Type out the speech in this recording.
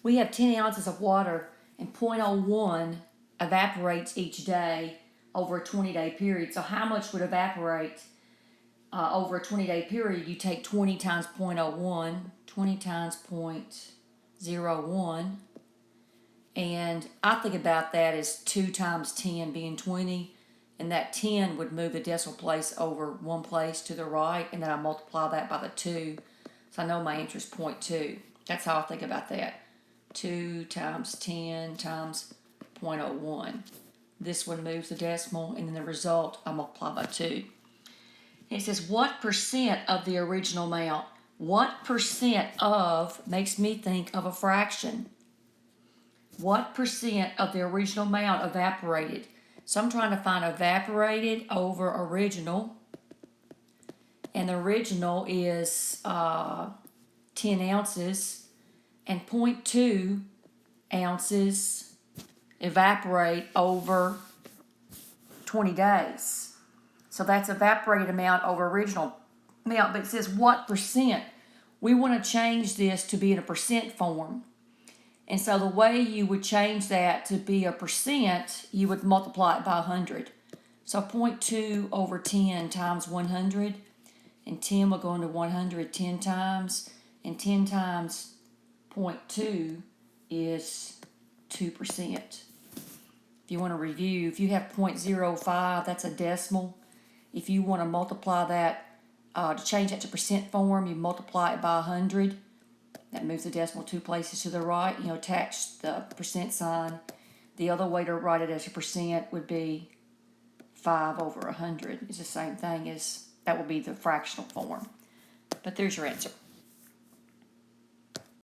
we have 10 ounces of water and 0.01 evaporates each day over a 20-day period. So how much would evaporate over a 20-day period? You take 20 times 0.01, 20 times 0.01, and I think about that as 2 times 10 being 20, and that 10 would move the decimal place over one place to the right, and then I multiply that by the 2. So I know my answer is 0.2. That's how I think about that. 2 times 10 times 0.01. This one moves the decimal, and then the result I multiply by 2. It says, what percent of the original amount? What percent of makes me think of a fraction? What percent of the original amount evaporated? So I'm trying to find evaporated over original. And the original is 10 ounces. And 0.2 ounces evaporate over 20 days. So that's evaporated amount over original amount. But it says what percent? We want to change this to be in a percent form. And so the way you would change that to be a percent, you would multiply it by 100. So 0.2 over 10 times 100. And 10 will go into 100 10 times. And 10 times 0.2 is 2%. If you want to review, if you have 0.05, that's a decimal. If you want to multiply that, to change that to percent form, you multiply it by 100. That moves the decimal 2 places to the right. You attach the percent sign. The other way to write it as a percent would be 5 over 100. It's the same thing as, that would be the fractional form. But there's your answer.